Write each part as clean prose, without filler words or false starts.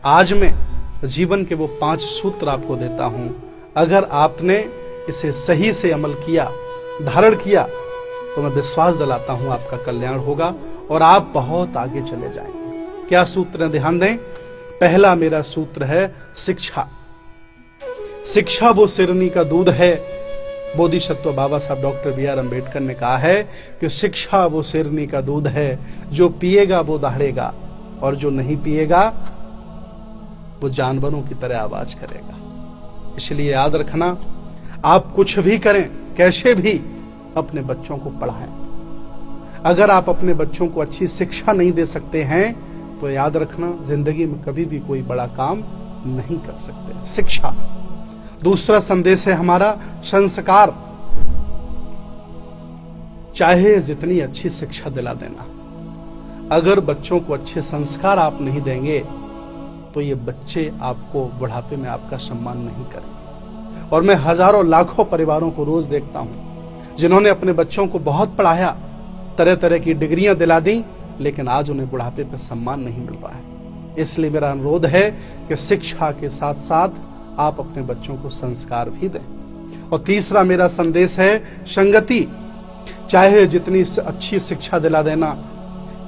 आज मैं जीवन के वो 5 सूत्र आपको देता हूं, अगर आपने इसे सही से अमल किया, धारण किया, तो मैं विश्वास दिलाता हूं आपका कल्याण होगा और आप बहुत आगे चले जाएंगे। क्या सूत्र है, ध्यान दें। पहला मेरा सूत्र है शिक्षा। शिक्षा वो सिरनी का दूध है। बोधिसत्व बाबा साहब डॉक्टर बी आर अम्बेडकर ने कहा है कि शिक्षा वो सिरनी का दूध है, जो पिएगा वो दहाड़ेगा और जो नहीं पिएगा वो जानवरों की तरह आवाज करेगा। इसलिए याद रखना, आप कुछ भी करें, कैसे भी अपने बच्चों को पढ़ाएं। अगर आप अपने बच्चों को अच्छी शिक्षा नहीं दे सकते हैं तो याद रखना, जिंदगी में कभी भी कोई बड़ा काम नहीं कर सकते। शिक्षा। दूसरा संदेश है हमारा संस्कार। चाहे जितनी अच्छी शिक्षा दिला देना, अगर बच्चों को अच्छे संस्कार आप नहीं देंगे तो ये बच्चे आपको बुढ़ापे में आपका सम्मान नहीं करेंगे। और मैं हजारों लाखों परिवारों को रोज देखता हूं जिन्होंने अपने बच्चों को बहुत पढ़ाया, तरह तरह की डिग्रियां दिला दी, लेकिन आज उन्हें बुढ़ापे पर सम्मान नहीं मिल रहा है। इसलिए मेरा अनुरोध है कि शिक्षा के साथ साथ आप अपने बच्चों को संस्कार भी दें। और तीसरा मेरा संदेश है संगति। चाहे जितनी अच्छी शिक्षा दिला देना,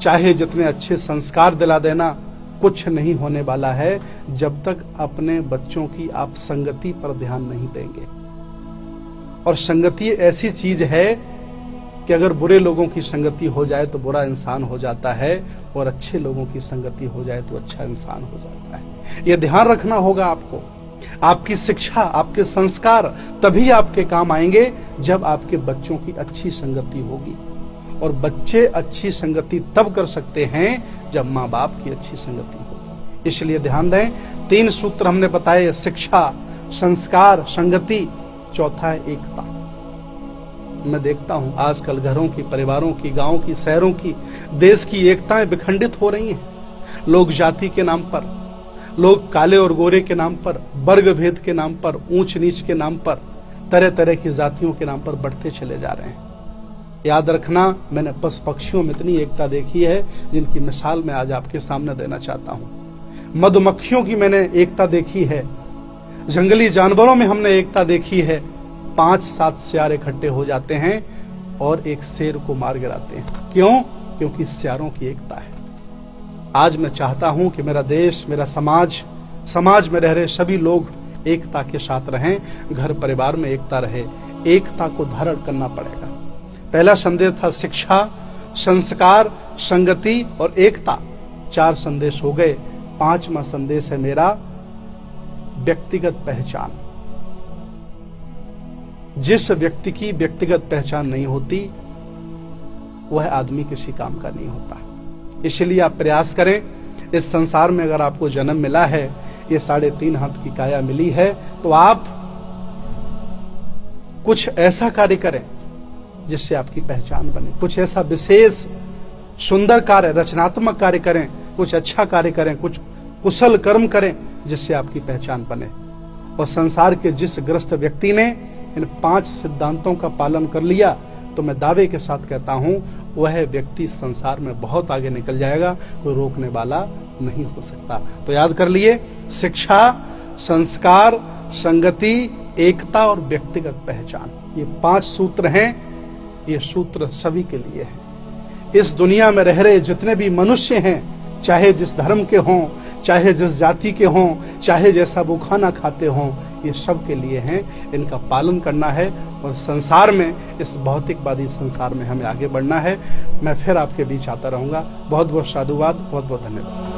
चाहे जितने अच्छे संस्कार दिला देना, कुछ नहीं होने वाला है जब तक अपने बच्चों की आप संगति पर ध्यान नहीं देंगे। और संगति ऐसी चीज है कि अगर बुरे लोगों की संगति हो जाए तो बुरा इंसान हो जाता है, और अच्छे लोगों की संगति हो जाए तो अच्छा इंसान हो जाता है। यह ध्यान रखना होगा आपको। आपकी शिक्षा, आपके संस्कार तभी आपके काम आएंगे जब आपके बच्चों की अच्छी संगति होगी। और बच्चे अच्छी संगति तब कर सकते हैं जब मां बाप की अच्छी संगति होगी। इसलिए ध्यान दें, 3 सूत्र हमने बताए, शिक्षा, संस्कार, संगति। चौथा है एकता। मैं देखता हूं आजकल घरों की, परिवारों की, गांव की, शहरों की, देश की एकताएं विखंडित हो रही हैं। लोग जाति के नाम पर, लोग काले और गोरे के नाम पर, वर्ग भेद के नाम पर, ऊंच नीच के नाम पर, तरह तरह की जातियों के नाम पर बढ़ते चले जा रहे हैं। याद रखना, मैंने पशु पक्षियों में इतनी एकता देखी है जिनकी मिसाल मैं आज आपके सामने देना चाहता हूं। मधुमक्खियों की मैंने एकता देखी है, जंगली जानवरों में हमने एकता देखी है। 5-7 सियार इकट्ठे हो जाते हैं और एक शेर को मार गिराते हैं। क्यों? क्योंकि सियारों की एकता है। आज मैं चाहता हूं कि मेरा देश, मेरा समाज में रह रहे सभी लोग एकता के साथ रहें, घर परिवार में एकता रहे। एकता को धारण करना पड़ेगा। पहला संदेश था शिक्षा, संस्कार, संगति और एकता। 4 संदेश हो गए। 5वां संदेश है मेरा व्यक्तिगत पहचान। जिस व्यक्ति की व्यक्तिगत पहचान नहीं होती वह आदमी किसी काम का नहीं होता। इसलिए आप प्रयास करें, इस संसार में अगर आपको जन्म मिला है, ये 3.5 हाथ की काया मिली है, तो आप कुछ ऐसा कार्य करें जिससे आपकी पहचान बने। कुछ ऐसा विशेष सुंदर कार्य, रचनात्मक कार्य करें, कुछ अच्छा कार्य करें, कुछ कुशल कर्म करें जिससे आपकी पहचान बने। और संसार के जिस ग्रस्त व्यक्ति ने इन 5 सिद्धांतों का पालन कर लिया, तो मैं दावे के साथ कहता हूं वह व्यक्ति संसार में बहुत आगे निकल जाएगा, कोई रोकने वाला नहीं हो सकता। तो याद कर लिए, शिक्षा, संस्कार, संगति, एकता और व्यक्तिगत पहचान, ये 5 सूत्र हैं। ये सूत्र सभी के लिए है। इस दुनिया में रह रहे जितने भी मनुष्य हैं, चाहे जिस धर्म के हों, चाहे जिस जाति के हों, चाहे जैसा वो खाना खाते हों, ये सब के लिए हैं। इनका पालन करना है और संसार में, इस भौतिकवादी संसार में हमें आगे बढ़ना है। मैं फिर आपके बीच आता रहूंगा। बहुत बहुत साधुवाद, बहुत बहुत धन्यवाद।